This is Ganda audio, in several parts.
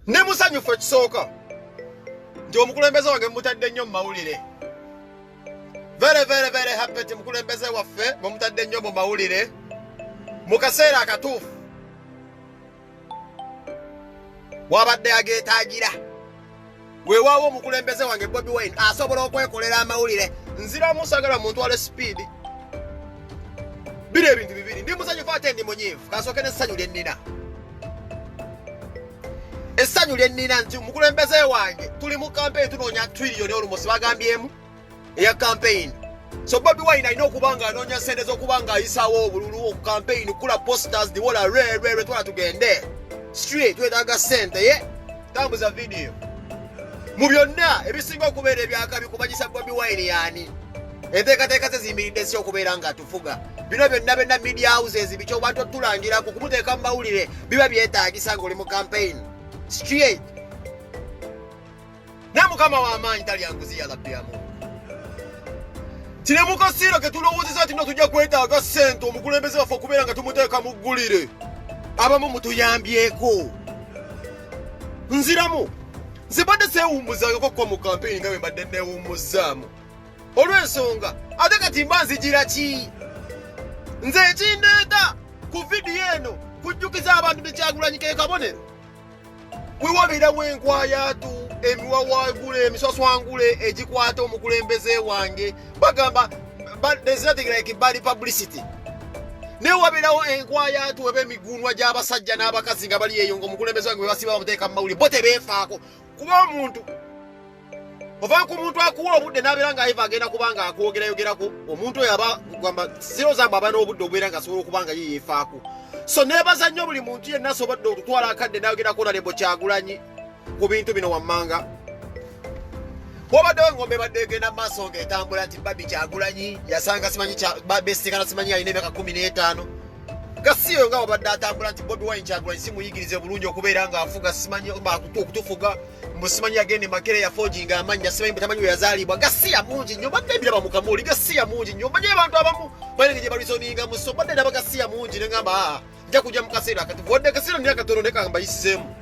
Ne musanyufu ekisooka nti omukulembeze wange mutadde nnyo mu mawulire. Very happy nti mukulembeze waffe mumutadde nnyo mu mawulire mu kaseera akatuufu wabadde ageetaagira. Weewaawo omukulembeze wange Bobi Wine asobola okwekolera amawulire. Nziramu sagala muntu wale sipiidi. Biri ebintu bibiri. Ndi musanyufu ate ndi munyiivu. Kasooke n'essanyu lye nnina. Essanyu lye nnina nti omukulembeze wange tuli mu campaign tunoonya trillion olumosi bagambyemu eya campaign. So Bobi Wine alina okuba nga anoonya ssente z'okuba nga ayisaawo obululu oku campaign, kula posters diwola rwe twala tugende straight twetaaga ssente ye tambuza video. Mu byonna ebisinga okubeera ebyakabi kumanyisa Bobi Wine yaani. Enteekateeka ze ziyimiridde si okubeera nga atufuga. Bino byonna media houses bikyo bantu otulangirako kumuteeka mu mawulire biba byetaagisa ng'oli mu campaign straight. Ne mukama w'amaanyi talyanguzi yalabyamu. Kine mukasiiro ke tulowoozeza nti no tujja kwetaaga ssente omukulembeze waffe okubeera nga tumuteeka mu ggulire. Abamu mutuyambyeko. Nziramu. Nze badde seewummuzangako ko mu campaign nga bwe mbadde neewummuzaamu. Olw'ensonga ate kati mba nzigira ki? Nze ekindeeta ku vidiyo eno kujjukiza abantu ne Kyagulanyi ke kabonero. Wewabeeramu enkwayaatu, emiwawaagule, emiswaswangule egikwata omukulembeze wange. Bagamba there's nothing like bad publicity. Ne wabeerawo enkwayaatu eba emigunwa gy'abasajja n'abakazi nga bali eyo ng'omukulembeze wange bwe basiba bamuteeka mu mawulire bo tebeefaako. Kuba omuntu ova ku muntu akuwa obudde n'abeera ng'ayiva agenda kuba nga akwogerayogerako, omuntu oyo aba kugamba zero zambu aba n'obudde obubeera nga asobola okuba nga ye yeefaako. So neebaza nnyo buli muntu yenna asobodde okutwala akadde n'ayogerako nalebo Kyagulanyi ku bintu bino wammanga. Wabaddewo engombe badde egenda mu maaso ng'etambula nti Babi Kyagulanyi yasanga simanyi beesikana simanyi alina emyaka 15. Gasiyo nga wabadde atambula nti Bobi Wine Kyagulanyi simuyigirize bulungi okubeera ng'afuga simanyi okutufuga musimanyi yagende Makere ya foji nga amanya simanyi butamanyi we yazaalibwa. Gasiya mungi nnyo badde ebiraba mu kamooli. Gasiya mungi nnyo manye abantu abamu balenge gye balizoninga muso badde naba gasiya mungi ne ngamba nja kujja mu kaseera akatuufu wadde kaseera ndi akatono ne kamba yisiseemu.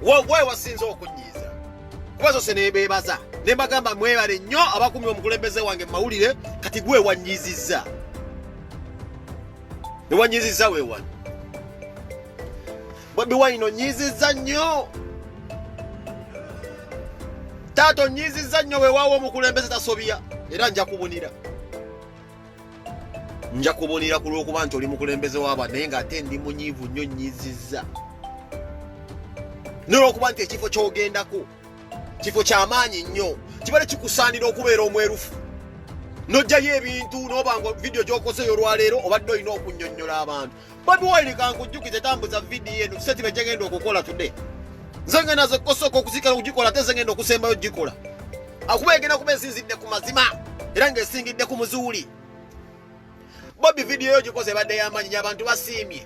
Wawe wasinza okunyiiza kuba zose neebeebaza ne mbagamba mwebale nnyo abakumi omukulembeze wange mu mawulire kati gwe wannyiizizza. Ne wannyiizizza weewano. Bobi Wine onnyiizizza nnyo. Taata onnyiizizza nnyo weewaawo omukulembeze tasobya era nja kubunira. Nja kubunira ku lw'okuba nti oli mukulembeze w'aba naye ng'ate ndi munyiivu nnyo nnyiizizza. N'olw'okuba nti ekifo ky'ogendako kifo ky'amaanyi nnyo kibale kikusaanira okubeera omwerufu. N'oggyayo ebintu n'oba nga vidiyo gy'okozeyo olwaleero obadde olina okunnyonnyola abantu. Bobi Wine kankujjukize tambuza vidiyo eno tusetibe gye ngenda okukola today. Nze ngenda zekosooka okuziikala okugikola ate nze ngenda okusembayo gikola. Akuba egenda kuba esinzidde ku mazima era ng'esingidde ku muzuuli. Bobi vidiyo yo gikoze ebadde y'amaanyi ny'abantu basiimye.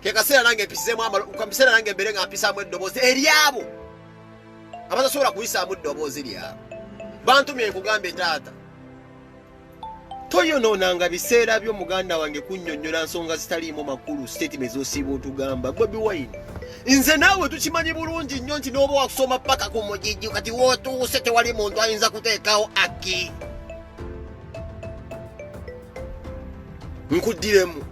Ke kaseera nange empisizemu kaseera nange mbeere nga mpisaamu eddoboozi eryabo abatasobola kuyisaamu eddoboozi lyabo. Bantumye nkugambe taata toyonoonanga biseera by'omuganda wange kunnyonnyola nsonga zitaliimu makulu statement z'osiiba otugamba. Bobi Wine nze naawe tukimanyi bulungi nnyo nti n'oba wakusoma paka ku mugijju kati wootuuse tewali muntu ayinza kuteekawo aki. Nkuddiremu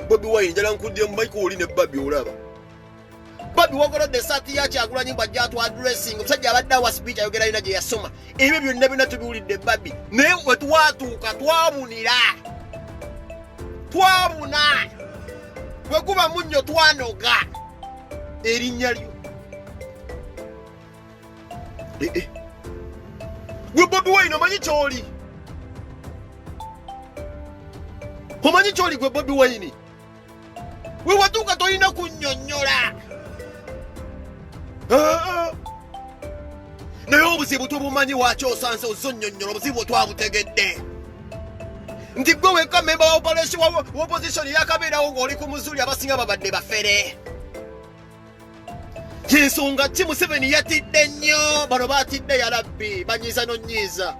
Bobi Wine njala nkuddiremu Michael ne Babi olaba. Babi wagolodde essaati ya Kyagulanyi bw'ajja atu addressing omusajja abadde awa speech ayogera alina gye yasoma. Ebyo byonna tubiwulidde Babi naye we twatuuka twabunira. Twabuna bwe guba munnyo twanoga erinnya lyo. Gwe Bobi Wine omanyi ky'oli? Omanyi ky'oli gwe Bobi Wine? We watuuka tolina kunnyonnyola. Naye obuzibu tubumanyi waaki osanse ozonnyonnyola obuzibu twabutegedde. Nti gwe wekka memba wa opposition yakabeerawo ng'oli ku muzuuli abasinga babadde bafere. Y'ensonga ki Museveni yatidde nnyo bano baatidde yalabbi banyiiza n'onnyiiza.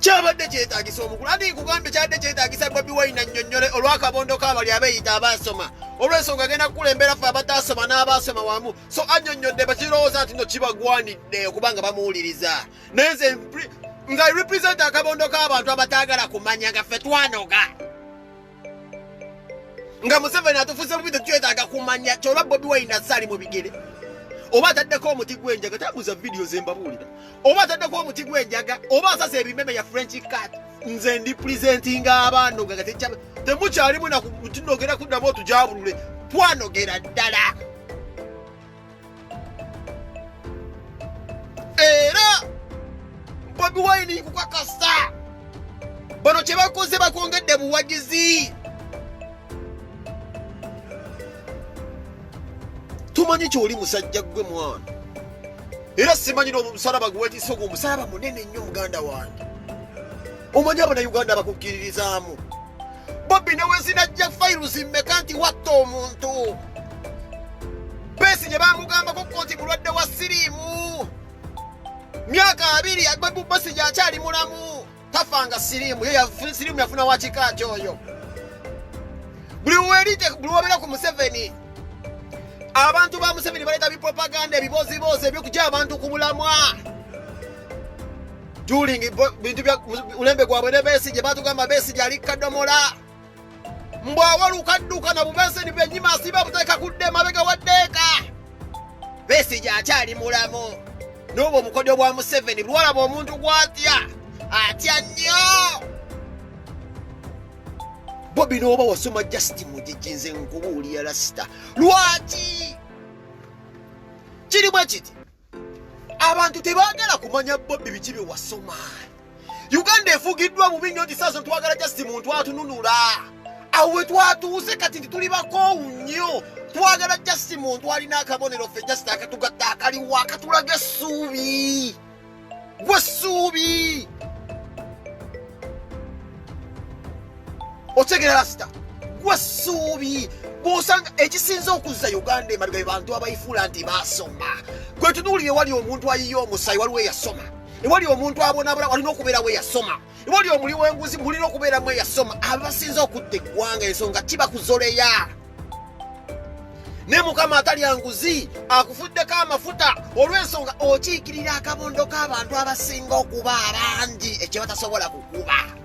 kyabadde kyetaagisa omukulu andi nkugambye kyabadde kyetaagisa Bobi Wine annyonnyole olw'akabondo k'abali abeeyita abaasoma olw'ensonga agenda kukulembera ffe abataasoma n'abaasoma wamu so annyonnyodde bakirowooza nti no kibagwanidde okubanga bamuwuliriza naye nze nga representa akabondo k'abantu abataagala kumanya nga ffe twanoga nga Museveni atufuuse bubi tetukyetaaga kumanya kyolwa Bobi Wine asaali mu bigere oba ataddeko omuti gw'enjaga tambuza vidiyo ze mbabuulira oba ataddeko omuti gw'enjaga oba asasa ebimeme ya French cat nze ndi presentinga abanoga nga temukyalimu nakutunogera kuddamu otujabulule twanogera ddala era Bobi Wine kukakasa bano kye bakoze bakwongedde buwagizi tumanyi kyoli musajja gwe mwana era simanyi n'omusalaba gwe weetiisa ogwo omusalaba munene nnyo muganda wange omanyi abannayuganda bakukkiririzaamu Bobi ne wezinajja fairusi mmeka nti watta omuntu Besigye baamugambako kkooti mulwadde wa siriimu myaka 2 Besigye akyali mulamu tafanga siriimu siriimu yafuna wa kika kyoyo buli wobera ku Museveni abantu ba Museveni baleeta bipropaganda ebiboozibozi ebyokugya abantu ku mulamwa during bintu bya ulembe gwabwe ne Besigye batugamba Besigye ali kadomola mbwawaluka dduka na bubenseni bwenyima asiba buteeka kudde mabega waddeeka Besigye akyali mulamu n'obwo obukodyo bwa Museveni bulwalaba omuntu gw'atya atya nnyo Bobi n'oba wasoma Justin Mujiji nze nkubuulira lasita lwaki kirimu kiti abantu tebaagala kumanya Bobi biki bye wasoma Uganda efugiddwa bubi nnyo nti saaso twagala Justin muntu atununula awe twatuuse kati tuli bakoowu nnyo twagala Justin muntu alina akabonero ffe Justin akatugatta akaliwa akatulaga essuubi gwe ssuubi otegera lasita gwe ssuubi bw'osanga ekisinza okuzza Uganda emabega be bantu abayifuula nti baasoma gwe tunuulire wali omuntu ayiye omusayi waliwo eyasoma ewali omuntu abonabula walina okubeerawo eyasoma ewali omuli w'enguzi mulina okubeeramu eyasoma abasinza okutta eggwanga ensonga kibakuzoleya ne mukama atalya nguzi akufuddeko amafuta olw'ensonga okiikirira akabondo k'abantu abasinga okuba abangi ekyo batasobola kukuba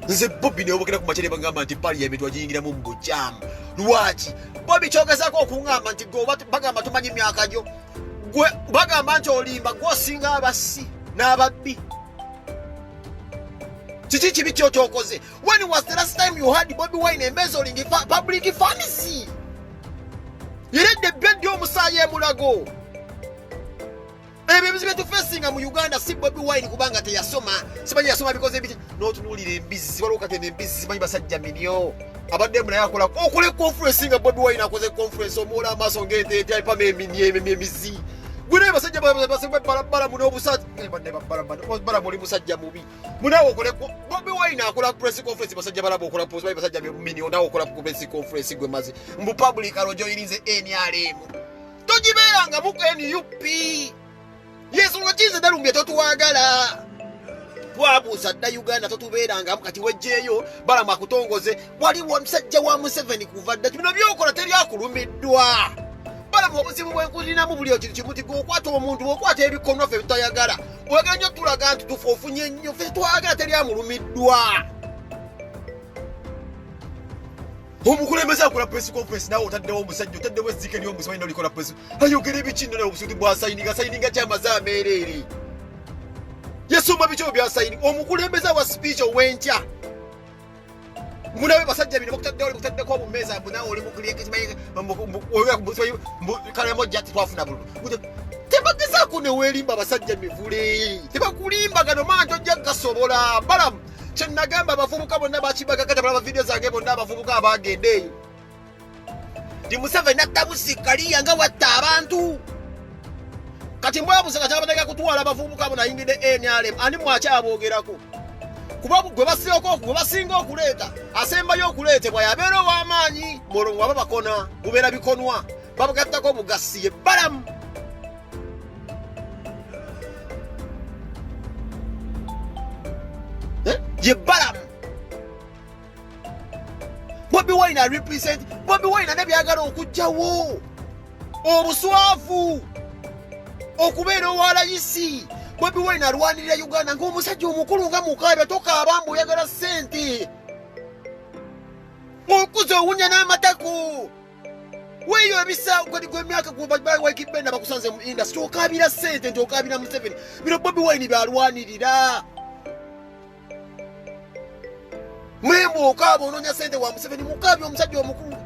nze Bobi neobogera ku makere bagamba nti parliament wagiyingiramu mu bujjamu lwaki Bobi kyogezako okuŋŋamba nti gwe bagamba tumanyi myaka gyo gwe bagamba nti olimba gwosinga abassi n'ababbi kiki kibi kyokoze when was the last time you had Bobi Wine embezzling public funds yeredde ebbeddi omusaayi emulago ebyo ebizibu etufacinga mu Uganda si Bobi Wine kubanga teyasoma simanyi yasoma bikoze ebiti n'otunuulira embizzi waliwo katenda embizzi simanyi basajja minyo abadde mu naye akola okole conference nga Bobi Wine akoze conference omuwola amaaso ng'ente aipama emizi gwe naye basajja balabala muno obusati bala muli musajja mubi munawe okole Bobi Wine akola press conference basajja balaba okola post basajja minyo nawe okola press conference gwe maze mbu public alojoyirize NRM togibeeranga mu NUP Yesu ngakize dalumbye totuwagala twabuuza dda Uganda totubeerangamu kati wejjeeyo balamu akutongoze waliwo omusajja wa Museveni kuva dda bino byokola teryakulumiddwa balamu obuzibu bwenkulinamu buli kintu kimu tigo okwata omuntu okwata ebikono ffe bitayagala oyagala nnyo tulaga nti tufe ofunye nnyo ffe twagala teryamulumiddwa omukulembeze akola press conference nawe otaddewo omusajja otaddewo ezzike ly'omusajja n'olikola press ayogera ebikino naye obusuuti bwasayininga kyamaze ameereere yasoma bikyo byasayini omukulembeze wa speech ow'enkya munawe basajja bino bakutaddeko obumeeza munawe oli mukuliekalemojja tetwafuna bululu tebagezaako neweerimba Basajja Mivule tebakulimba gano manti ojja gasobola balamu kyenagamba abavubuka bonna bakibagagata balaba vidiyo zange bonna abavubuka abagenda eyo ti Museveni atta musikaliya nga watta abantu kati mbwabuza kati abateka kutwala abavubuka abo nayingidde NRM ani mwakyabogerako kuba gwe basinga okuleeta asembayo okuleetebwa yabeera ow'amaanyi molongo aba bakona bubeera bikonwa babagattako bugasiye balamu ye balamu. Bobi Wine represent Bobi Wine nebyagala okujjawo obuswavu okubeera owalayisi. Bobi Wine alwanirira Uganda ng'omusajja omukulu nga Mukaabya tokaabambu oyagala ssente okuze owunya n'amatako weeyo ebisa gw'emyaka gwebenda bakusanze mu industry okaabira ssente nti okaabira Museveni. Bino Bobi Wine byalwanirira. Mwembo okaaba onoonya ssente wa Museveni Mukaabya omusajja omukulu.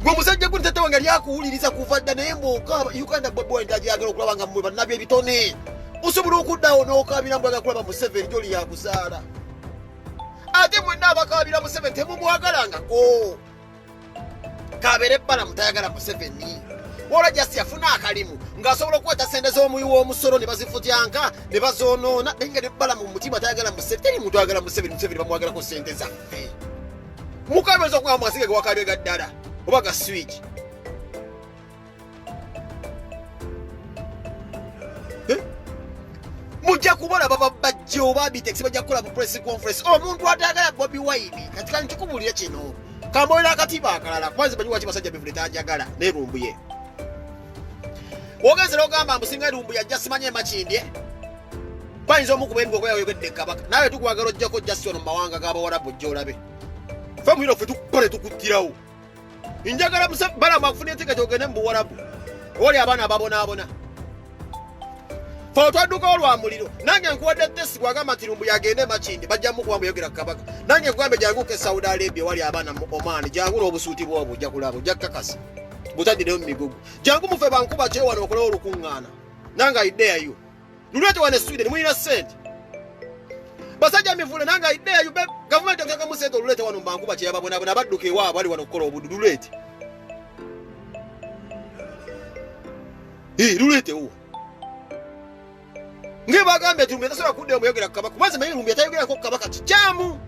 Gwe musajja guni tate wange lyakuwuliriza kuva dda naye mbookaaba Uganda Bobi Wine tajagala okulaba nga mmwe bannabyo ebitone. Osobola okuddawo n'okaabira mbwaga kulaba Museveni gy'oli yakuzaala. Ate mwenna abakaabira Museveni temumwagalangako. Kabeere ebbala mutayagala Museveni. Wala just yafuna akalimu ng'asobola okukwata ssente z'omuyi w'omusolo ne bazifutyanka ne bazoonoona naye nga nebbala mu mutima tayagala Museveni. Teri muntu ayagala Museveni bamwagalako ssente zaffe. Mukaabya oyinza okugamba mwasige ge wakaabye ga ddala oba ga switch. Mujja kubona baba bajja oba bitex bajja kukola mu press conference. Omuntu atayagala Bobi Wine kati kankikubulira kino kamboera akatiba akalala kwanza banyiwa ki Basajja Mivule tajagala nerumbuye. Wogeze logamba mbusinga rumbuye ajja simanye makindye. Bayinza omukuba embogo yayogedde Kabaka. Nawe tukwagala ojjako just ono mawanga g'abawarabu ojja olabe. Ffe mwino ffe tukole tukuttirawo. Njagala bala mwakufuna enteeka gyogende mu Buwarabu. Oli abaana ababonaabona. Fe otwadduka olwa muliro. Nange nkuwadde tesi gwagamba nti rumbuye agende makindi bajja mukuwamba yogera Kabaka. Nange nkugambe jangu ke Saudi Arabia wali abaana mu Oman jangu n'obusuuti bwabo ojja kulaba ojja kakasa. Butaddireyo mu migugu. Jangu mufe bankuba kyewano okolawo olukuŋŋaana. Nange ayiddeyayo. Lulete wane Sweden muyina ssente. Basajja Mivule nange ayiddeyayo gavumenti okeka mu ssente olulete wano mbankuba kyeyababonabona badduka ewaabwe ali wano okukola obuddu lulete. Luletewo. Ngebagambe Rumbuye tasobola kuddayo muyogera Kabaka. Kubanza naye Rumbuye tayogerako Kabaka kikyamu.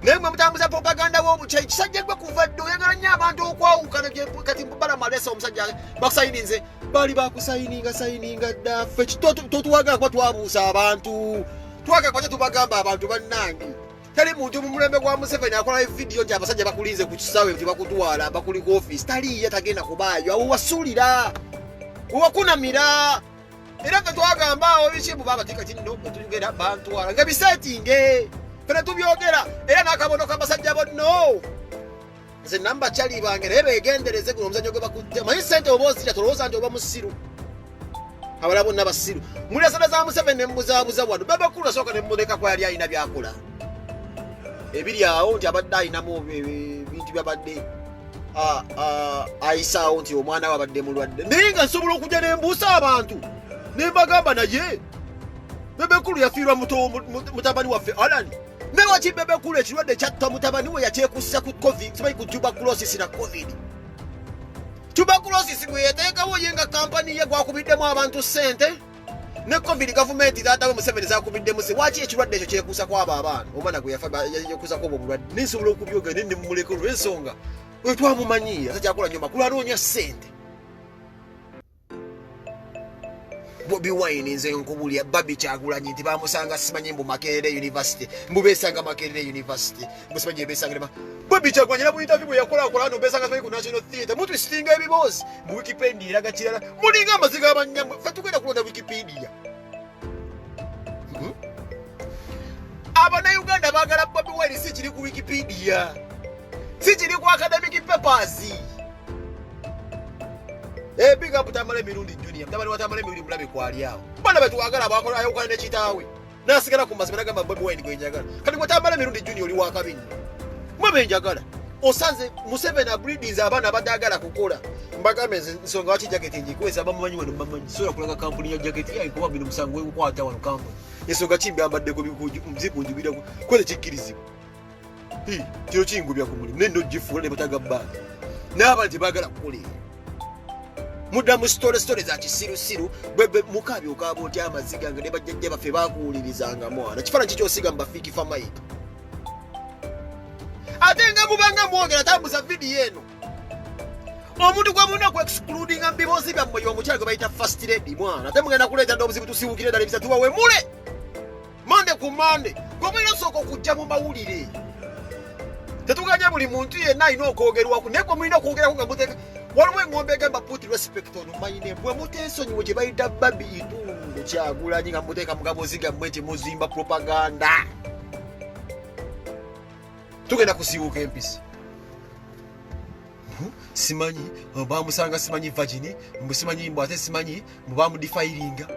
Naye mwe mutambuza propaganda w'obukyayi kisajja gwe kuva dde oyagala nnyo abantu okwawukana kati mbala malesa omusajja bakusayininze baali bakusayininga dda ffe totuwagala kuba twabuusa abantu twagala kuba tetubagamba abantu bannange. Tali muntu mu mulembe gwa Museveni akola vidiyo nti abasajja bakulinze ku kisaawe nti bakutwala bakuli ku office taliiye tagenda kubaayo awo wasuulira owakunamira. Era ffe twagamba awo bikimu baabatika kinno tugenda bantwala nga biseetinge fena tubyogera era n'akabono k'abasajja bonno. Nze namba kyali bange naye beegendereze guno omuzannyo gwe bakutte manyi ssente oba ozirya tolowooza nti oba musiru. Abala bonna basiru muli ssente za Museveni ne mubuzaabuza wano bebekulu asooka ne mumuleka ko yali alina byakola ebiri awo nti abadde alinamu ebintu byabadde ayisaawo nti omwana we abadde mulwadde. Naye nga nsobola okujja ne mbuusa abantu ne mbagamba naye bebekulu yafiirwa mutabani waffe Alani. Newaki bebekulu ekirwadde kyatta mutabani we yakyekussa ku covid simanyi ku tuberculosis na covid. Tuberculosis bwe yateekawo ye nga kampani ye gwakubiddemu abantu ssente ne covid gavumenti zaatawe Museveni zakubiddemu se. Waki ekirwadde ekyo kyekuusa kwabo abaana omwana gwe yafa yekuusa kwobwo obulwadde. Ninsobola okubyogera ne nimumuleka olw'ensonga we twamumanyiira takyakola nnyo makulu anoonya ssente. Bobi Wine nze nkubulya Babi Kyagulanyi nti bamusanga simanyi mbu Makerere University mbu beesanga Makerere University mbu simanyi beesanga Bobi Kyagulanyi na mu interview bwe yakola no beesanga simanyi ku National Theatre mutu sitinga ebiboozi mu Wikipedia eraga kirala mulinga amaziga abanyamwe ffe tugenda kulonda Wikipedia. Abannayuganda baagala Bobi Wine si kiri ku Wikipedia si kiri ku academic papers. Big up Tamale Mirundi Junior. Tamale watamale Mirundi mulabe kwali awo. Bana betu agala abakola ayo kwali ne kitaawe. Nasigala ku mazima nagamba Bobi Wine gwe njagala. Kati watamale Mirundi Junior oli wakabinyi. Mwe njagala. Osanze Museveni abreedies abana badagala kukola. Mbagambe nsonga wachi jacket njikweza bamumanyi wano bamumanyi. Sura kulaga kampuni ya jacket yayi kuba bino musango we kwata wano kampuni. Ensonga kimbe ambadde ko mzipu njibira kwele kikirizibwa. Kiro kingubya ku mulimu. Nendo jifuula ne batagabba. N'abantu bagala kukola. Muda mu story za kisirusiru bwe Mukaabya okaaba otya amaziga nga ne bajjajja baffe baakuwulirizanga mwana kifaananyi kyosiga mu bafiiki famayika. Ate nga mubanga mwogera tambuza vidiyo eno omuntu gwe mulina ku excludinga mu biboozi byammwe y'omukyala gwe bayita first lady mwana ate mugenda kuleeta ddoboozi butusiwukire ddala ebisa tuwawemule monde ku Monday gomulina osooka okujja mu mawulire tetuganya buli muntu yenna alina okwogerwaku naye gwe mulina okwogerako nga muteeka waliwo engombe egamba put respect on my name bwe muteesonyiwe gye bayita babi itungo Kyagulanyi nga muteeka mugabozi gammwe nti muzimba propaganda tugenda kusiiwuka empisi simanyi bamusanga simanyi vagini simanyi mbu ate simanyi mubamudifairinga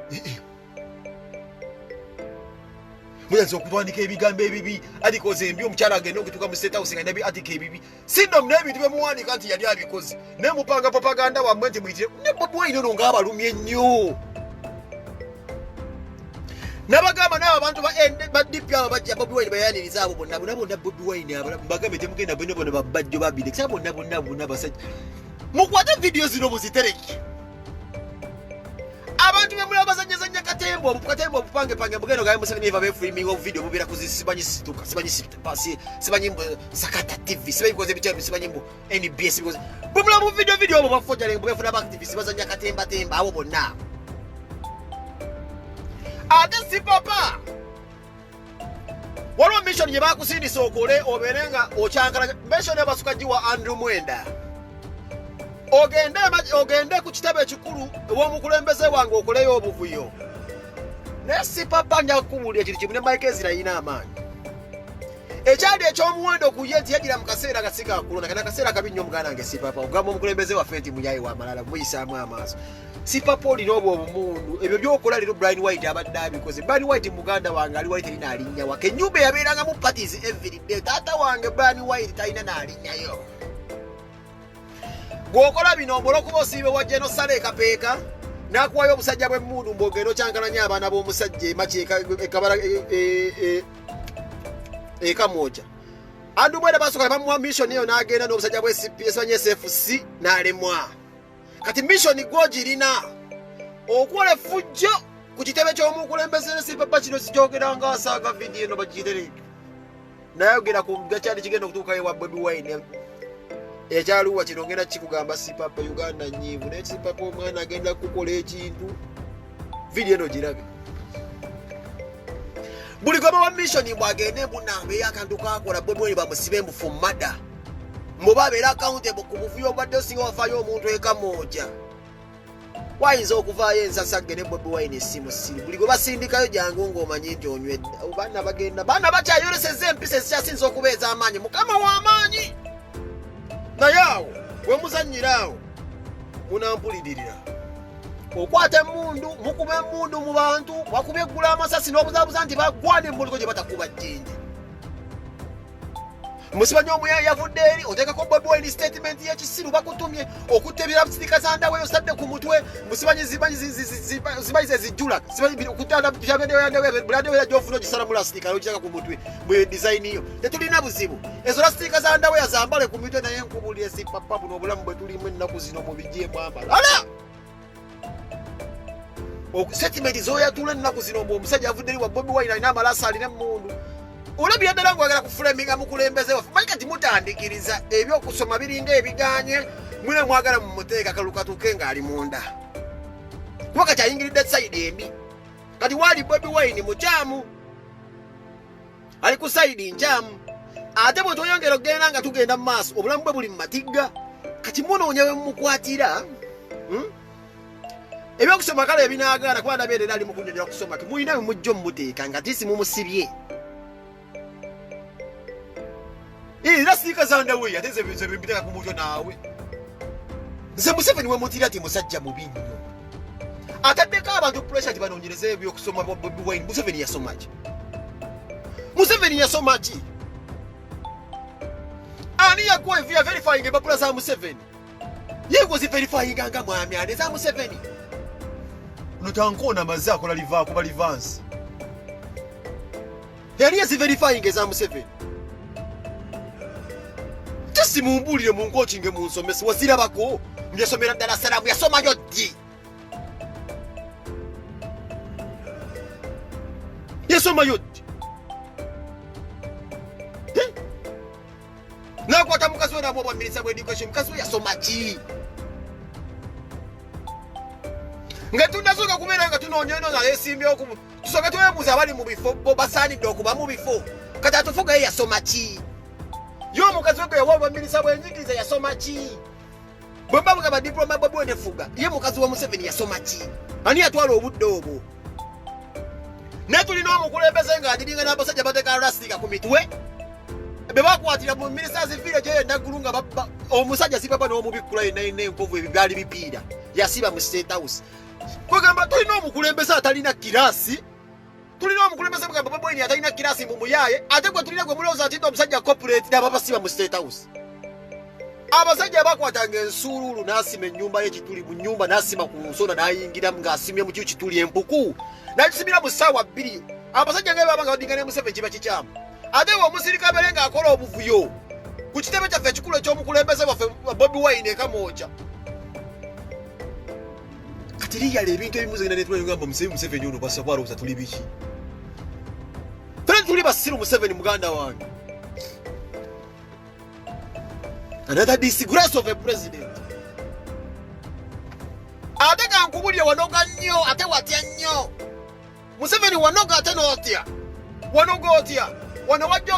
muyanza okutwandika ebigambo ebibi atikoze embi omukyala agenda okutuuka mu state house nga nabi atika ebibi sindom n'ebintu byemuwandika nti yali abikoze naye mupanga propaganda wammwe nti muyitire ne Bobi Wine ono ng'abalumye ennyo nabagamba n'abo abantu ba DP abo bajja Bobi Wine bayaniriza abo bonna Bobi Wine mbagambe temugenda bonna babajjo babiri kisa bonna basajja mukwate video zino muzitereki abantu bemula bazanyazanya katembo obupange mugendo gaye Museveni eva befilming of video mubira kuzisibanyi situka sibanyi sakata TV sibanyi koze bichabi sibanyi mbu NBS because bumula mu video abo bafoja le befuna activist bazanya katemba abo bonna ate si papa waliwo mission ye bakusindisa okole oberenga okyankala mission yabasukajiwa Andrew Mwenda ogende ku kitabo ekikulu ew'omukulembeze wange okuleyo obuvuyo naye si papa njakubulira kiri kimu ne Mike Ezra yina amaanyi ekyali ekyomuwendo ku ye nti yagira mu kaseera kasika kulona kana kaseera kabi nnyo muganda wange si papa ogamba omukulembeze waffe nti muyayi wa malala muyisaamu amaaso si papa olina obwo obumundu ebyo byokola leero Brian White abadde abikoze Brian White muganda wange ali wali terina alinnya wake ennyumba yabeeranga mu parties every day taata wange Brian White talina n'alinnyayo gwokola bino omulokuba osiibe wajja eno sala ekapeeka n'akuwayo obusajja bw'emmundu mbogendo kyankalanya abaana b'omusajja emaki ekabala ekamwoja Andrew Mwenda basooka bamuwa mission eyo n'agenda n'obusajja bwe CPS banye SFC n'alemwa kati mission gwogirina okukola effujjo ku kitebe ky'omukulembeze ne si papa kino sikyogera nga asaaga vidiyo eno bagitereke nayogera ku gakyali kigenda okutuuka ewa Bobi Wine ekyaluwa kino ngenda kikugamba si papa Uganda nyiivu naye si papa omwana agenda kukola ekintu vidiyo eno girabe buli goma wa mission bwagende mbunambe yakantu kakola Bobi Wine bamusibe mbufu mada mbuba abeera accountable ku buvuyo obadde osinga wafaayo omuntu ekamoja wayinza okuvaayo ensasagge ne Bobi Wine essimu siri buli gwe basindikayo jangu ng'omanyi nti onywedde baana bagenda baana bakyayoleseza empisa ezikyasinza okubeeza amaanyi mukama w'amaanyi naye awo we muzannyira awo munampuliririra okwata emmundu mukuba emmundu mu bantu wakuba eggula amasasi n'obuzaabuza nti bagwana emmuliko gye batakuba jjinja musibanyi omuyayi yavudde eri oteekako Bobi Wine statement y'ekisiru bakutumye okutta ebirabisirika zandaweyo sadde ku mutwe musibanyi zibanyi zezijjula buladde gyofuna ogisala mu lastika ogiteka ku mutwe bwe design yo tetulina buzibu ezo lastika zandaweya zambale ku mitwe naye nkubulire si papa buno obulamu bwe tulimu ennaku zino mu bigyemu ambala ala statement zoyatula ennaku zino omusajja avudde eri wa Bobi Wine alina amalasa alina emmundu olabira ddala ng'agala kufulaminga mukulembeze waffe manyi kati mutandikiriza ebyokusoma biringa ebiganye mune mwagala mumuteeka kalukatuke ng'ali munda kuba kati ayingiridde sayidi embi kati waali Bobi Wine mukyamu ali ku sayidi nkyamu ate bwe toyongera okugenda nga tugenda mu maaso obulamu bwe buli mu matigga kati munoonya we mumukwatira ebyokusoma kale ebinaagaana kuba nabeerera ali mukundira kusoma temulina we mujja omumuteeka nga tisi mumusibye era siika zandawe ate ze bimbiteka ku mutwe naawe nze Museveni we mutira ati musajja mubi nnyo ataddeko abantu pressure ti banoonyereze ebyokusoma bwa Bobi Wine Museveni yasoma ki ani yakuwa via verifying empapula za Museveni yegozi verifying nga mwami ane za Museveni notankoona mazze akola liva kuba livansi yali yaziverifying eza Museveni simumbulire mu nkokinge mu nsomesi wazirabako myasomera ddala salamu yasomayo ddi nakwata mukazi we namwe obwamiriza bwa education mukazi we yasoma ki nga tunasooka kubeera nga tunoonya eno nga yeesimbyewo tusooke twebuuza abali mu bifo bo basaanidde okuba mu bifo kati atufuga ye yasoma ki ye omukazi wegwe yawa minisita bw'enjigiriza yasoma ki bwe mba bugamba diploma Bobi Wine efuga ye mukazi wa Museveni yasoma ki ani yatwala obudde obwo ne tulina omukulembeze ng'adiringa n'abasajja bateeka lastika ku mitwe be bakwatira mu ministers village eyo Naggulu nga omusajja sibaba n'omubikkula yenna enkovu ebyo byali bipiira yasiba mu State House kwegamba tulina omukulembeze atalina kirasi tulina omukulembeze mugamba Bobi Wine atalina kirasi mu muyaye ate gwe tulina gwe mulowooza nti omusajja corporate n'aba basiba mu State House abasajja bakwatanga ensuululu n'asima ennyumba ye kituli mu nnyumba n'asima ku nsonda n'ayingiramu ng'asimye mu kituli empuku n'akisimira mu ssaawa 2 abasajja nga baba nga badinga ne Museveni kiba kikyamu ate omusirika bere ng'akola obuvuyo ku kitebe kyaffe ekikulu eky'omukulembeze waffe Bobi Wine ekamooca kati liyala ebintu ebimuzegenda netulengamba Museveni ono basa bwalowooza tuli biki fena tuli basiru Museveni muganda wange another disgrace of a president ate kankubulire wanoga nnyo ate watya nnyo Museveni wanoga ate n'otya wanoga otya wano wajja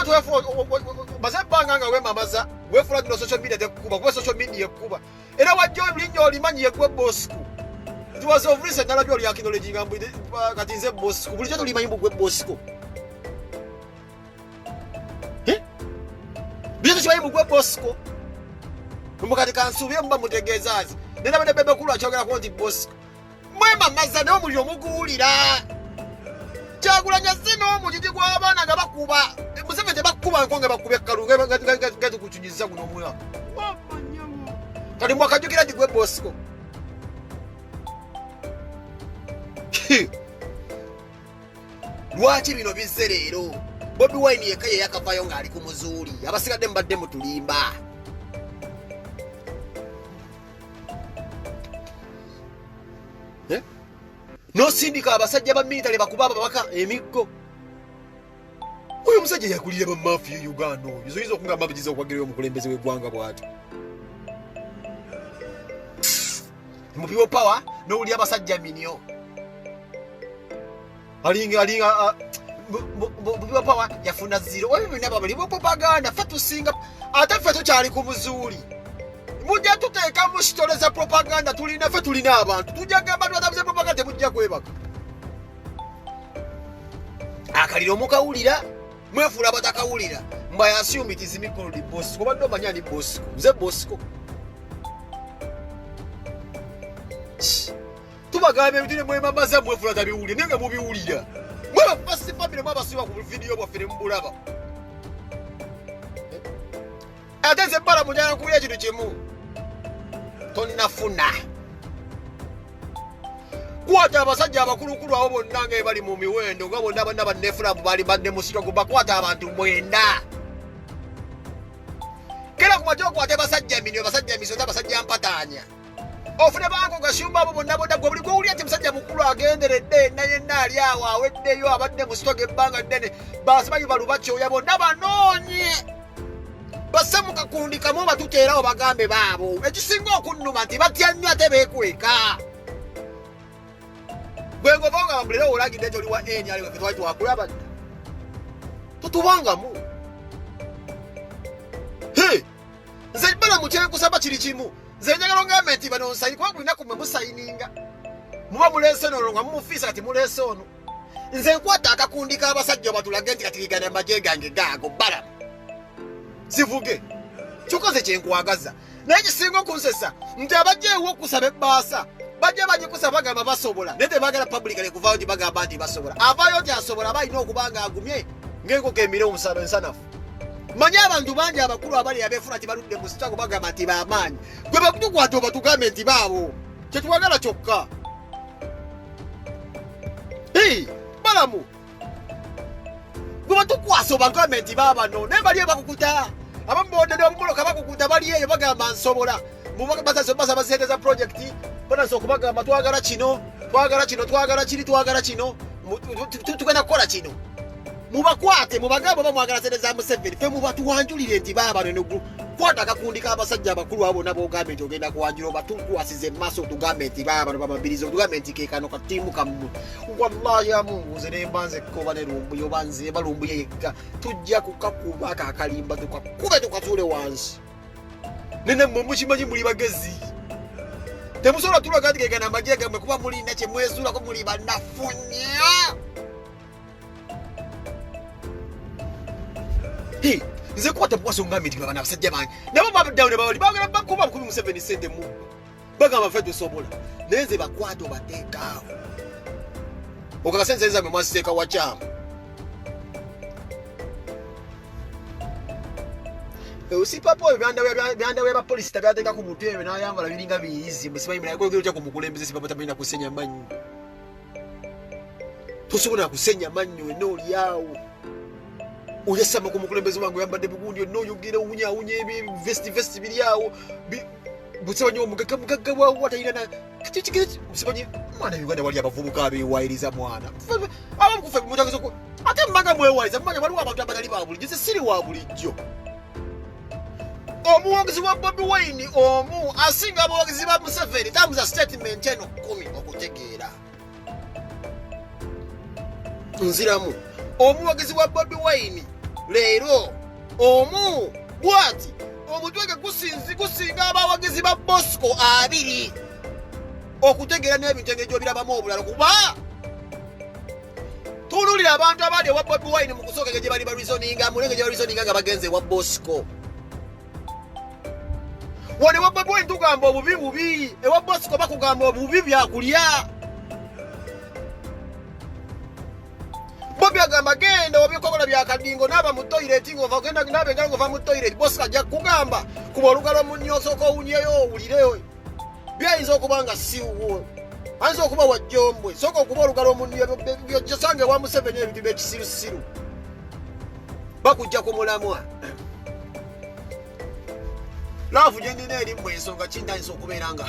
baze ebbanga nga wemamaza weefula gino social media tekkuba kuba social media ekkuba era wajja olinnya olimanyi yegwe Bosco it was of recent nalabyo oli acknowledging kati nze Bosco bulijjo tulimanyi bugwe Bosco bulijjo tukimanyi bugwe Bosco mukati kansuubye muba mutegeezaazi nenaba ne bebekulu akyogerako nti Bosco mwemamaza naye omuliro muguwulira Kyagulanyi n'omujiji gw'abaana nga bakuba Museveni tebakuba nko nga bakuba ekkalu nga tukukyunyizza guno omulala kati mwakajjukira gigwe Bosco lwaki bino bizze leero Bobi Wine yekka ye yakavaayo ng'ali ku muzuuli abasigadde mubadde mutulimba n'osindika abasajja ba militale bakuba ababaka emiggo oyo omusajja yakulira ba mafiya Uganda oyo zoyiza okungamba bigiza okwagerera omukulembeze w'eggwanga bw'atyo mu people power n'owulira abasajja minyo alinga people power yafuna 0 oyo byonna babali bo propaganda ffe tusinga ate ffe tukyali ku buzuuli mujja tuteeka mu sitole za propaganda tulina ffe tulina abantu tujja gamba twatabuze propaganda temujja kwebaka akaliro mukawulira mwefuula abatakawulira mba yasiyumi tizimikolo Bosco badde omanya ni Bosco nze Bosco tubagamba ebintu ne mwemamaza mwefuula tabiwulire naye nga mubiwulira mweba first family mwabasiba ku vidiyo bwaffe ne mubulaba ate nze bbala mujana kuwulira ekintu kimu tonnafuna kwata abasajja abakulukulu abo bonna nga bali mu miwendo nga bonna bonna bannefulamu bali badde musiro gubakwata abantu 9 kera kumajja okwate basajja minyo basajja misota basajja mpataanya ofune banko gashumba abo bonna bonna gwe buli gwowulira nti musajja mukulu agenderedde naye naali awo aweddeyo abadde mu sitoga ebbanga ddene basimanyi balubakyoya bonna banoonye basse mukakundikamu batuteerawo bagambe baabo ekisinga okunnuma nti batya nnyo ate beekweka gwe ng'ovanga bamulera olagidde nti oli wa NRM weffe twali twakulaba dda totubangamu nze bala mukyenkusaba kiri kimu nze njagala ongambe nti bano nsayini kuba bulina kumwe musayininga muba muleese ono nga mumufiisa kati muleese ono nze nkwata akakundi k'abasajja batulage nti katigigana amagye gange gaago balamu zivuge kikoze kyenkwagaza naye ekisinga okunsesa nti abajjeewo okusaba ebbaasa bajja bagikusaba bagamba basobola naye tebagala publicly kuvaayo nti bagamba nti basobola avaayo nti asobola aba alina okuba nga agumye ng'enkoko emire omusalo ensanafu manye abantu bangi abakulu abali abeefuna nti baludde mu sitago bagamba nti bamaanyi gwe bakutukwata oba tugambe nti baabo kyetwagala kyokka balamu gwe batukwasa oba ngambe nti baabano naye bali bakukuta abamboodde ne bamuloka bakukuta bali eyo bagamba nsobola basa baseeteza projekiti banasa okubagamba twagala kino twagala kino twagala kiri twagala kino tugenda kukola kino mubakwate mubagamba bamwagala sente za Museveni fe mubatuwanjulire nti baba ne kwata kakundika abasajja abakulu abo nabo ogambe ogenda kuwanjula obatutwasize maaso tugambe nti baba bababirizo tugambe nti kekano katimu kamu wallahi ya Mungu zene mbanze koba ne rumbu yobanze balumbu yeka tujja kukakuba akalimba tukakube tukatule wansi nene mumuchimanyi muli bagezi temusola tulwa kati kekana majega mwe kuba muli nache mwezula ko muli banafunya nze kwata bwaso ngambi ndi bana basajja bange nabo babaddawo bawali bagala bakuba ku Museveni sente mu bagamba fetu sobola nenze bakwato bateekaawo okakasenza mwe mwasiteeka wakyama usipapo byanda weba polisi tabyateeka ku mutwe ewe n'ayambala biringa biyizi musimanyi mulago ogera ku mukulembeze sipapo tamina kusenya manyo tosobola kusenya manyo n'oliawo uyasama ku mukulembeze wangu yambadde bugundi n'oyogera owunya vesti biriawo busimanyi omugagga wawo watayina na kitikiti musimanyi mwana Uganda wali abavubuka abeewayiriza mwana abamukufe mutagezo ate mbanga mwewayiriza mumanya waliwo abantu abatali ba bulijjo se siri wa bulijjo omuwagizi wa Bobi Wine omu asinga abawagizi ba Museveni tamuza statement eno 10 okutegeera nziramu omuwagizi wa Bobi Wine leero omu bwati omutwege gusinga abawagizi ba Bosco 2 okutegeera n'ebintu engeri gy'obirabamu obulala kuba tunulira abantu abali ewa Bobi Wine mu kusooka gye bali barizoninga mulenge gye barizoninga nga bagenze ewa Bosco wane wa Bobi Wine tugamba obubi ewa Bosco bakugamba obubi byakulya Bobi agamba genda obikokola bya kadingo naba mu toilet ngova genda nabe ngalo ngova mu toilet Bosco ajja kugamba kuba olugalo mu nnyoso ko unyeyo ulirewe byayinza okubanga siwo anzo okuba wajjombwe soko okuba olugalo mu nnyo byo sange wa Museveni ebintu by'ekisirusiru bakujja kumulamwa laavu gyendina eri mu ensonga kintayinza okubeera nga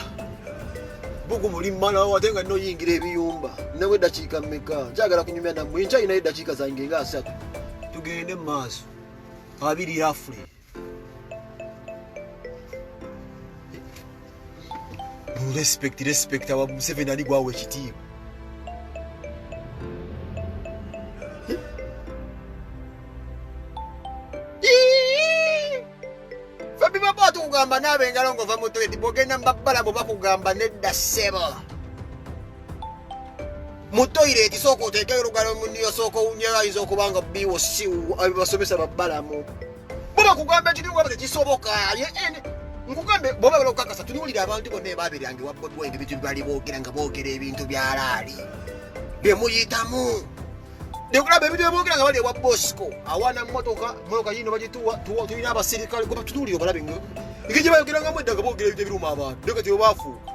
bugu muli mmala wate nga noyingira ebiyumba nawe eddakiika mmeka njagala kunyumya nammwe nkyayinayo eddakiika zange nga 3 tugende mu maaso 2 afule respect awa Museveni ali gwawe ekitiibwa kugamba nabe ngalo ngova mu toilet bogenda mbabala bakugamba nedda sebo mu toilet soko oteeke olugalo mu nnyo soko unyeyo ayinza okubanga biwo siwu abasomesa babbalamu boba kugamba ekiriwo bate kisoboka nkugambe boba balokakasa tunuulira abantu bonna babeerange wa Bobi Wine ebintu bali boogera nga boogera ebintu byalaali byemuyitamu dekulaba ebintu byeboogera nga bali ewa Bosco awana mmotoka yino bagituwa tulina abasirikale kuba tutuulire obalabe ngije bayogera nga mwedda nga boogera ebintu ebiruma abantu ndekati obaafuuka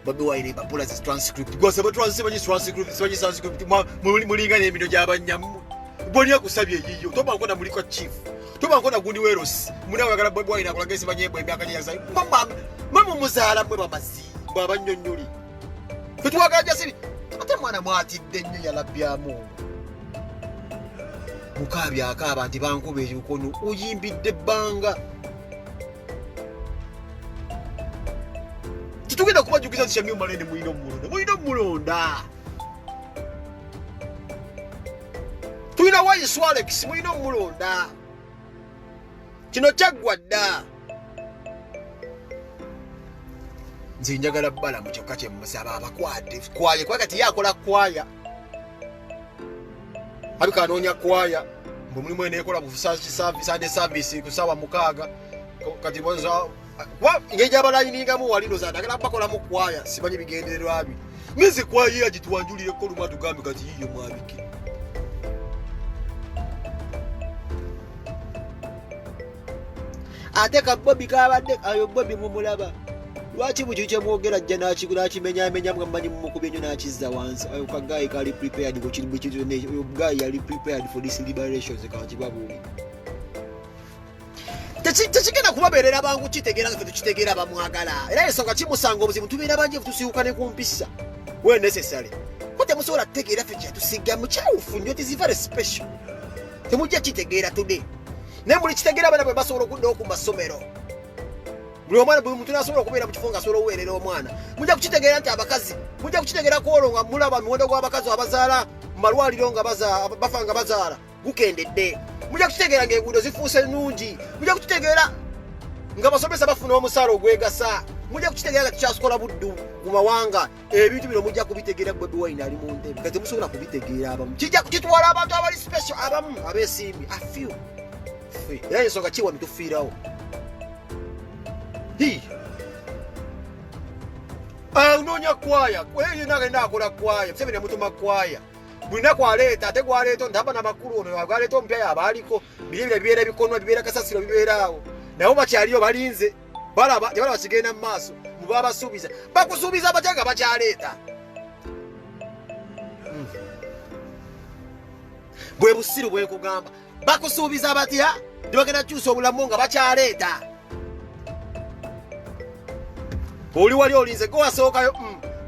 Bobi Wine babula zi transcript gwasa ba transcript mulinga n'emino gy'abanyamu bonya kusabye yiyo toba nkona muliko chief toba nkona gundi werosi munawe agala Bobi Wine akulagesi banyebwe emyaka nyaza mama muzaala mwe bamazi babanyonyoli fetwagala jasiri ate mwana mwatidde nnyo yalabyamu mukabi akaba nti bankube ekikono uyimbidde ebbanga tugenda kubajukiza kishamyo malene muino mulonda tuina wayi Swalex muino mulonda kino kyagwadda nze njagala bbala mu kyokka kye musaba abakwate kwaye kati yakola kwaya abika anoonya kwaya mbu mulimu eneekola mu Sunday service ku ssaawa 6 kati bonza ngeja balayiningamu walino zadagala bakola mu kwaya simanyi bigendererwa abi mizi kwaya yagituwanjulire ko luma tugambe kati yiyo mwabike ate ka Bobi kabadde ayo Bobi mumulaba lwaki bukiche mwogera jja nakimenya mwamanyi mukubye nnyo nakizza wansi ayo kagayi kali prepared ko kiri bikizo ne oyo guy yali prepared for this liberation kati babuli tekigenda kubabeerera bangu kitegeera nga tukitegeera bamwagala era ensonga kimusanga obuzibu tubeera bangi tusiwukane ku mpisa we necessary ko temusobola kutegeera ffe kyatusiga mukyawufu nnyo is very special temujja kitegeera today naye muli kitegeera abaana bwe basobola okuddawo ku masomero buli omwana buli muntu nasobola okubeera mu kifo nga asobola okuweerera omwana mujja kukitegeera nti abakazi mujja kukitegeera kwolwo nga mulaba muwendo gw'abakazi abazaala mu malwaliro nga bafa nga bazaala gukendedde mujja kukitegeera ng'enguudo zifuuse nnungi mujja kukitegeera nga basomesa bafuna omusaala ogwegasa mujja kukitegeera nga tukyasikola buddu mu mawanga ebintu bino mujja kubitegeera Bobi Wine ali mu ntebe kati temusobola kubitegeera abamu kijja kitwala abantu abali special abamu abeesimbi afiu era ensonga kiwa nitufiirawo unoonya kwaya yenagenda akola kwaya Museveni amutuma kwaya buli naku aleeta ate gwaleeta ntaba namakulu ono agaleeta omupya yabaaliko biribira bibeera ebikonwa bibeera kasasiro bibeeraawo nabo bakyaliyo balinze balaba tebalaba kigenda mu maaso muba basuubiza bakusuubiza batya nga bakyaleeta bwe busiru bwekugamba bakusuubiza batya tebagenda kyusa obulamu nga bakyaleeta oli wali olinze go wasookayo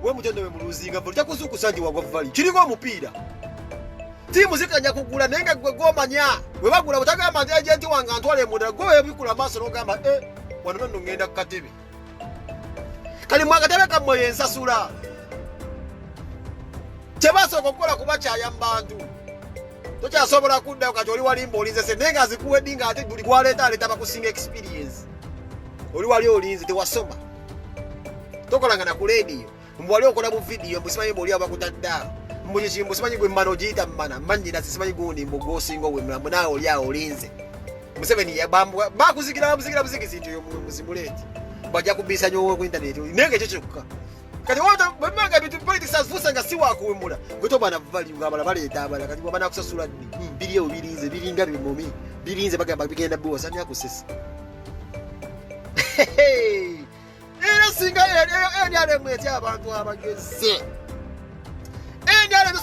we mutondo we muluzinga volja kuzukusa nti wagwa vali kiriko omupiira tiimu zikanya kugula naye nga gwe gomanya we bagula butagamba nti agenti wange antwale emundala gwe webikula maaso n'ogamba wano nno ngenda ku katebe kali mwakatebe kammwe yensasula kyebasooka okukola kubakyaya mu bantu tokyasobola kuddayo kati oli walimba olinze se naye nga azikuweddi nga ate buli gwaleeta aleeta bakusinga experience oli wali olinze tewasoma tokolanga na ku lediyo mbwali okola mu vidiyo mbusimanyi mboli abakutadda mbuliki mbusimanyi gwe mmano giyita mmana manyina sisimanyi gundi mbugosinga owemulamu naawe oli awo olinze Museveni bakuzikira buzigizi nti oyo muzimuleti bajja kubisa nyo ku internet naye ekyo kyokka kati bwemanga bintu politics afuusa nga si wakuwemula gwe tobaana vali nga abala baleeta abala kati bwabana kusasula ddi biri ewo birinze biringa bimomi birinze bagamba bigenda biwasani akusesa era singa NRM etya abantu abagezi NRM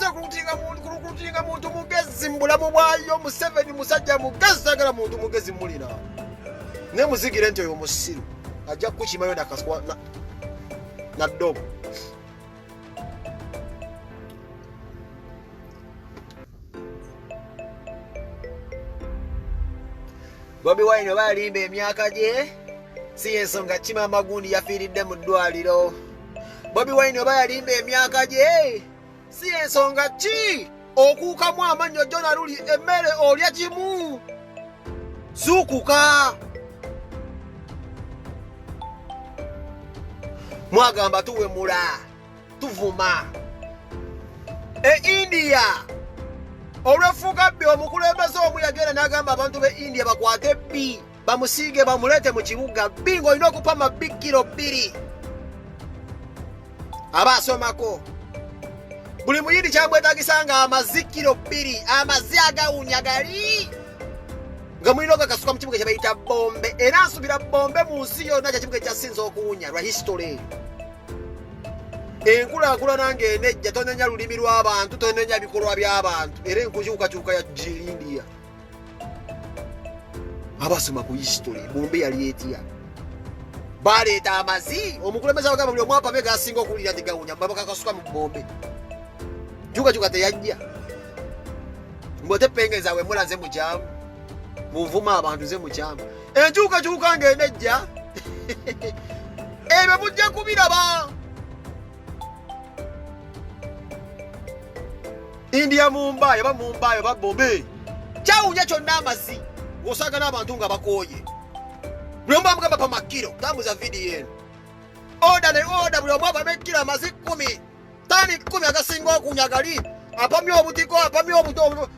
kulukutinga muntu mugezi mbulamu bwayo Museveni musajja mugezi agala muntu mugezi mulina ne muzigire nti oyo musiru ajja kukimayo nakaswa na ddobo Bobi Wine balimba emyaka gye si ensonga kima amagundi yafiiridde mu ddwaliro Bobi Wine oba yalimba emyaka gye si ensonga ki okuukamu amannyo jona luli emmere olya gimu zuukuka mwagamba tuwemula tuvuma India olwefuuka bbi omukulembeze omu yagenda n'agamba abantu be India bakwate bbi bamusiige bamulete mu kibuga bbi ng'olina okupa amabbi kilo 2 aba asomako buli muyindi kyamwetagisa nga amazi kilo 2 amazi agawunya gali nga mulina okakasuka mu kibuga kye bayita bombe era nsubira bombe mu nsi yonna kyekibuga ekyasinza okuwunya lwa history enkulaakulana ng'enejja tonenya lulimi lw'abantu tonenya bikolwa by'abantu era enkukyukakyuka ya India abasoma ku history bombe yali etya baleeta amazi omukulembeze abagamba buli omwapa be gasinga okuwulira nti gawunya mbabakakasuka mu bombe kyukakyuka teyajja mbote Penge zawe mula nze mukyamu muvuma abantu nze mukyamu enkyukakyuka ng'enejja ebyo mujja kubiraba India Mumbai ba bombe kyawunya kyonna amazi ng'osanga n'abantu nga bakooye buli omu bamugamba pa makiro tambuza vidiyo eno oda ne oda buli omu apamya ekkiro amazi 10 tani 10 agasinga okunya gali apamya obutiko apamya obuto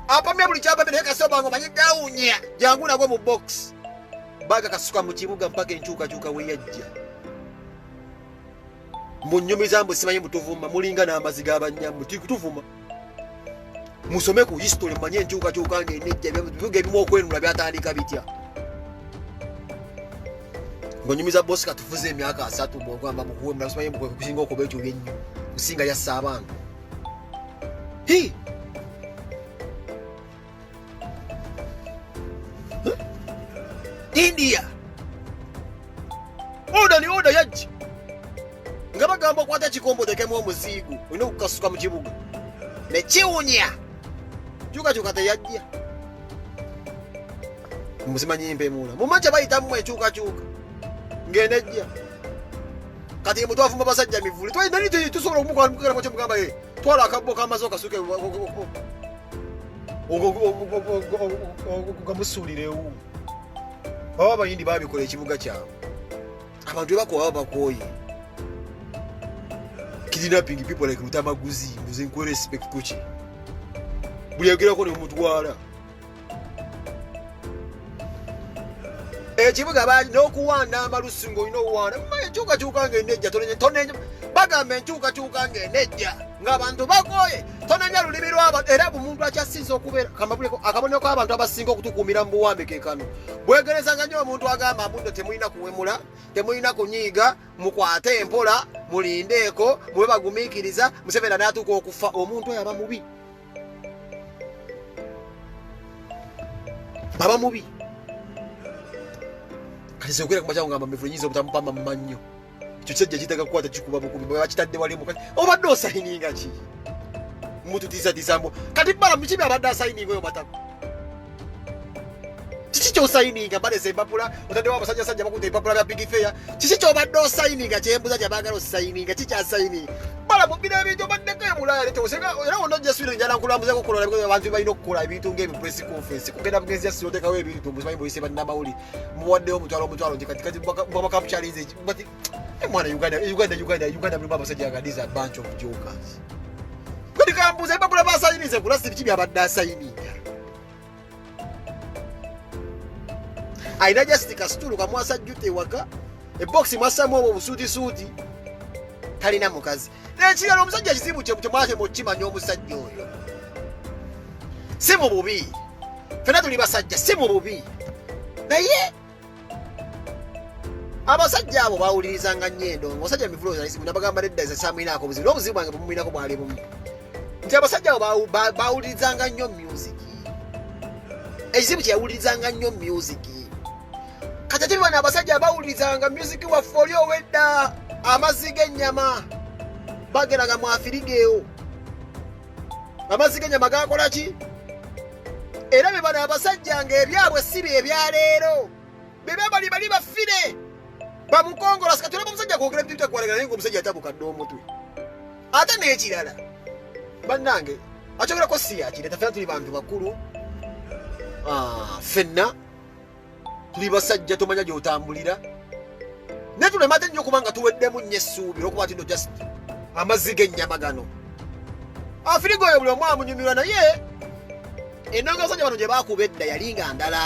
apamya buli kyapamya naye kasoba nga omanyi gawunya jangu nagwe mu box baga kasuka mu kibuga mpaka enkyukakyuka we yajja munyumiza mbu simanyi mutuvuma mulinga n'amazi g'abanyambu tuvuma musome ku history manye enkyukakyuka ng'enejja ebibuga ebimu okwenula byatandika bitya ng'onyumiza bosi katufuze emyaka 3 bwogamba mukuwemula simanyi kusinga okuba ekyo byennyo kusinga yassa abantu boda yajja nga bagamba okwata kikombo tekemu omuziigu olina okukasuka mu kibuga ne kiwunya kyukakyuka teyajja muzima nyimpe mula mumanja bayitamu ekyukakyuka ng'enejja kati mutwafumba Basajja Mivule twali tusobola okumukwana mu kyomugamba twala akabbo k'amazzi okasuke gamusuulirewo baba abayindi babikola ekibuga kyabwe abantu ebakoba bakooye kidnapping people like Rutamaguzi muze nkwe respect kuki buli yagerako ne mutwala ekibuga bali n'okuwanda amalusu ng'olina owanda enkyukakyuka ng'enejja tonenya bagamba enkyukakyuka ng'enejja ng'abantu bakooye tonenya lulimi lw'abantu era bumuntu akyasinza okubeera akaboneko abantu abasinga okutukuumira mu buwambe ke kano bwegerezanga nnyo omuntu agamba mbuno temulina kuwemula temulina kunyiiga mukwate empola mulindeeko mube bagumiikiriza Museveni n'atuuka okufa omuntu oyo aba mubi aba mubi kati okwera ku makyawo ngamba Mivule nyinza obutamupamba mu mannyo ekyo kisajja kitaka kukwata kikuba bukubi bwe bakitadde wali mukati obadde osayininga ki mututiisatiisa mbu kati bbala mukibi abadde asayininga oyo matako kiki kyosayininga balesa empapula otaddewo abasajjasajja bakuta empapula bya big fair kiki kyobadde osayininga kyembuza gyabaagala osayininga kikyasayininga bala mubira ebintu obaddeko emulaya leteosenga era wonna ojja swire njala nkulambuzeko okukola abantu balina okukola ebintu ng'ebyo press conference kugenda bugenzi yasiro otekawo ebintu muzimanyi buyise bannamawulire muwaddewo omutwalo nti kati bwabakamukyalize bati mwana Uganda mulimu abasajja agandiza a bunch of jokers kati kambuza empapula basayinize kulasi biki byabadde asayininga ayina jastika situlu kamwasa jjute ewaka ebokisi mwassamu obwo obusuutisuuti talina mukazi nekirala omusajja kizibu kyemwate mukimanya omusajja oyo si mu bubi fena tuli basajja si mu bubi naye abasajja abo bawulirizanga nnyo endongo Basajja Mivule oyo nabagamba nedda esamwinaako obuzibu n'obuzibu bwange bumwinako bwali bumu nti abasajja abo bawulirizanga nnyo music ekizibu kyeyawulirizanga nnyo music kati ate bano abasajja bawulirizanga music waffe oli owedda amazzi g'ennyama bageraga mu afirigeewo amazzi g'ennyama gakola ki era be bano abasajja ng'ebyabwe si bye ebyaleero be bali baffire bamukongola sikati olaba omusajja kwogera ebintu bitakwalagana naye ng'omusajja atabukadde omutwe ate n'ekirala bannange akyogerako si yakireta fena tuli bantu bakulu ffenna tuli basajja tomanya gy'otambulira naye tulemate nnyo okuba nga tuweddemu nnyo essuubi olwokuba tino just amazzi g'ennyama gano afirigo oyo buli omu amunyumirwa naye ennonga abasajja bano gye baakuba edda yali nga ndala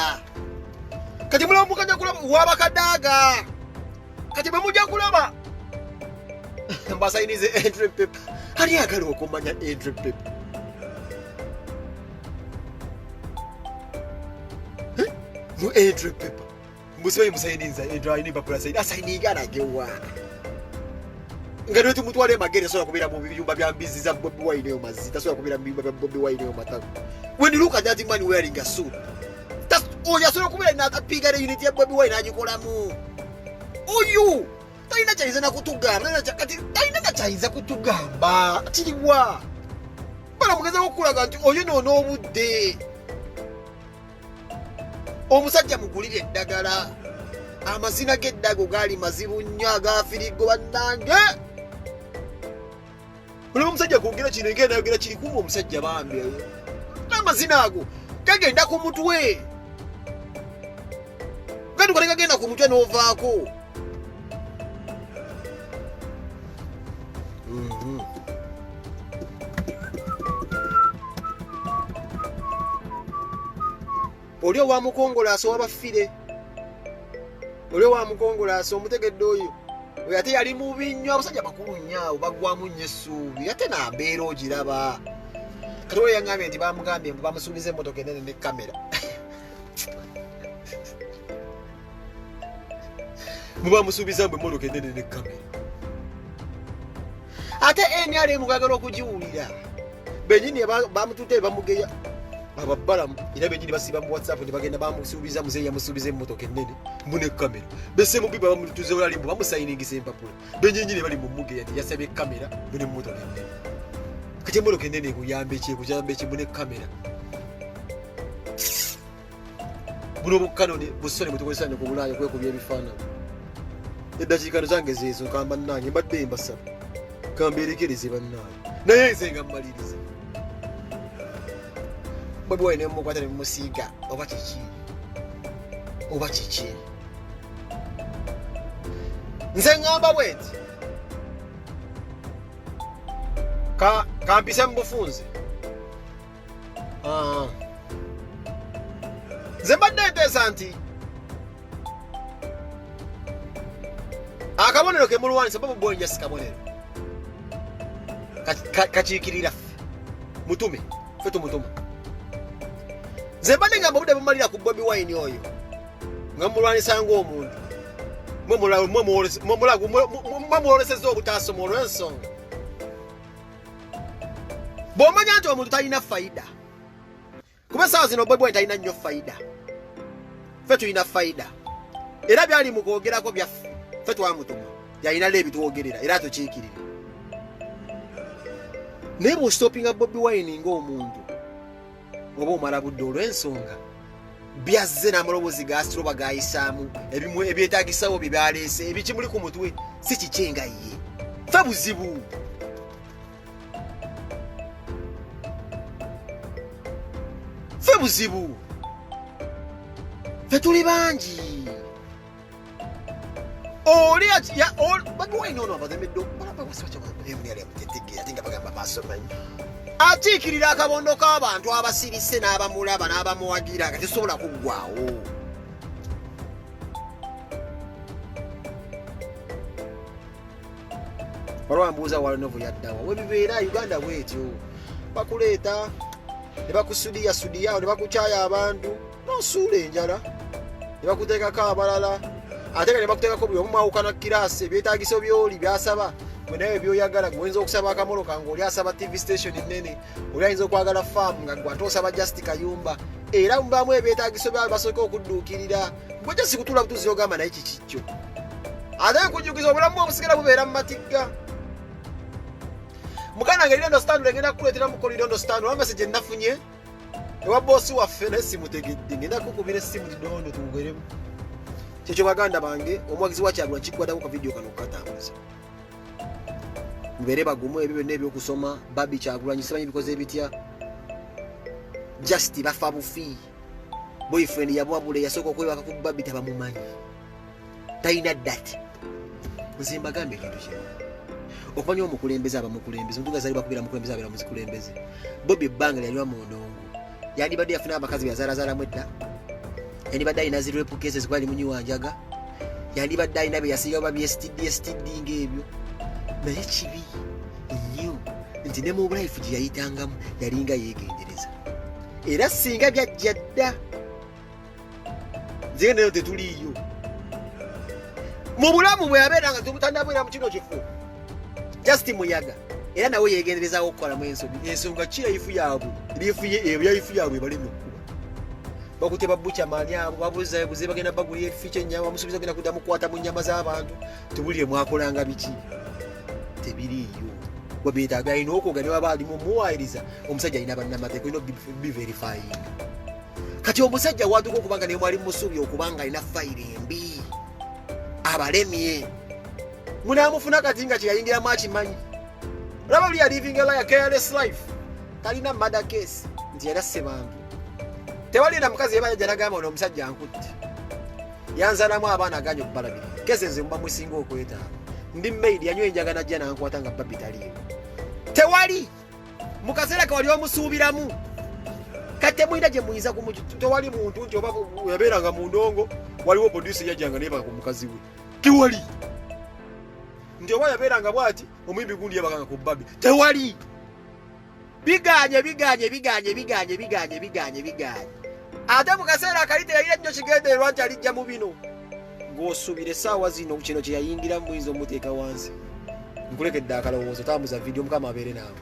kati mulaba mukanya kulaba wabakadaaga kati bwe mujja kulaba mbasayinize entry paper ali agala okumanya entry paper mu entry paper musibayi musayiniza entry paper asayininga alagewa nga nwe tumutwala emagere tasobola kubeera mu biyumba bya mbizi za Bobi Wine eyo mazzi tasobola kubeera mu biyumba bya Bobi Wine eyo matako when you look at that man wearing a suit oyo asobola okubeera n'akapiigala unit ya Bobi Wine agikolamu oyo talina kyayinza nakutugamba talina nakyayinza kutugamba kiriwa bala mugeza okukulaga nti oyo noona obudde omusajja mugulire eddagala amazina g'eddago gaali mazibu nnyo agaafirigo bannange olaba omusajja kwogera kino engeri nayogera kiri kumba omusajja bambi n'amazina ago gagenda ku mutwe gaduka ne gagenda ku mutwe n'ovaako oli owa mukongolaasi wabafire oli owa mukongolaasi omutegedde oyo oyo ate yali mubi nnyo abasajja bakulu nnyo abo baggwamu nnyo essuubi ate nambeera ogiraba kati oyo yangambye nti bamugambye mbu bamusuubiza emmotoka enene ne kamera mubamusuubiza mbu emmotoka enene ne kamera ate NRM mwagala okugiwulira benyini bamutute bamugeya ababbalamu era bennyini basiba mu WhatsApp ne bagenda bamusuubiza muzeeyi yamusuubiza emmotoka ennene mbune kamera bese mubiba bamutuze olalimbu bamusayiningisa empapula bennyini bali mu muge yati yasabye kamera mbune emmotoka ennene kati emmotoka ennene ekuyambe ki mbune kamera buno bukkanone busone butukozesa ne ku bulaayo kwekubya ebifaananyi eddakiikano zange zeezo kamba nange mbadde mbasaba kambeerekereze bannaayo naye nze nga mmaliriza Bobi Wine mukwata ne musiiga oba kiki nze ngamba bweti kampisa mu bufunze nze mbadde nteesa nti akabonero ke mulwanisa Bobi Wine jasi kabonero kakiikirira mutume fe tumutuma nze mbadde ngamba obudde bumalira ku Bobi Wine oyo nga mulwanisa ng'omuntu mwemuwoleseza obutaasoma olw'ensonga bw'omanya nti omuntu talina fayida kuba essaawa zino Bobi Wine talina nnyo fayida ffe tulina fayida era byali mu kwogerako byaffe ffe twamutuma yalina ebitwogerera era tukiikirire naye bw'ostopinga Bobi Wine ng'omuntu oba omala budde olw'ensonga byazze n'amaloboozi gaasitula gayisaamu ebimu ebyetaagisawo bye byaleese ebikimuli ku mutwe si kikyenga ye ffe buzibu ffe tuli bangi oli Bobi Wine ono abazemedde ate nga bagamba maasomanyi akiikirira akabondo k'abantu abasirise n'abamulaba n'abamuwagira nga tesobola kuggwawo walwambuuza walinovu yaddawa webibeera Uganda bwetyo bakuleeta ne bakusudiyawo ne bakukyaya abantu n'osuula enjala ne bakuteekako abalala ate nga ne bakuteekako buli omu mwawukana kiraasi ebyetaagiso byoli byasaba naye byoyagala gwoyinza okusaba akamoloka ng'oli asaba TV station ennene oli ayinza okwagala faamu nga gwate osaba Just Kayumba era mubamu ebyetaagiso byabo basooka okudduukirira gwejja sikutula butuzi ogamba naye kikikyo ate nkujjukiza obulamu obusigala bubeera mu matigga mukana nga Lirondo stand ngenda kukuleetera muko Lirondo stand olwa message nafunye ewa boosi waffe naye simutegedde ngenda kukubira essimu Lirondo tugeremu kyekyo baganda bange omuwagizi wa Kyagulanyi kikwatako ka video kano kukatambuza mubeere bagumu ebyo byonna ebyokusoma Babi Kyagulanyi simanyi bikoze ebitya Just bafa bufi boyfriend yabwabule yasooka okwebaka ku Babi tabamumanyi talina ddati nze mbagambe ekintu kimu okumanya omukulembeze abamukulembeze omuntu gazali bakubira mukulembeze abeera muzikulembeze Bobi ebbanga lyanywa mu ndongo yandibadde yafuna abakazi byazaalazaalamu edda yandibadde alina zirepu cases kwali munyiwanjaga yandibadde alina bye yasiigawo babi STD ng'ebyo naye kibi nnyo nti ne mu life gye yayitangamu yalinga yeegendereza era singa byajja dda nze nayo tetuliiyo mu bulamu bwe yabeeranga tumutandabwera mu kino kifo Just muyaga era nawe yeegenderezawo okukolamu ensonga ki life yaabwe life yaabwe ebaleme okkuba bakuteba bucha maani abo babuza buze bagenda bagulira efiche nyawa bamusubiza genda kuddamu kukwata mu nnyama z'abantu tubulire mwakolanga biki tebiriiyo webeetaaga alina okwoga ne waba alimu muwayiriza omusajja alina bannamateeka olina be verifying kati omusajja watuka okubanga ne mwali musuubi okubanga alina fayiro embi abalemye munaamufuna kati nga kyeyayingiramu akimanyi olaba oli yalivinga laya careless life talina murder case nti yalasse bantu tewalina mukazi yebajja nagamba ono omusajja ankutte yanzanamu abaana aganya okubalabira kese nze muba musinga okwetaaga ndi maid yanywa enjaga najja nankwata nga Babi taliiwo tewali mu kaseera ke wali omusuubiramu kati temulina gye muyinza tewali muntu nti oba yabeeranga mu ndongo waliwo producer yajjanga nayebaka ku mukazi we tewali nti oba yabeeranga bwati omuyimbi gundi yabakanga ku Babi tewali biganye ate mu kaseera akalite yalina nnyo kigendererwa nti alijja mu bino ng'osuubira essaawa zino kino kye yayingiramu muyinza omuteeka wansi nkulekedde akalowoozo tambuza vidiyo mukama abeere naawe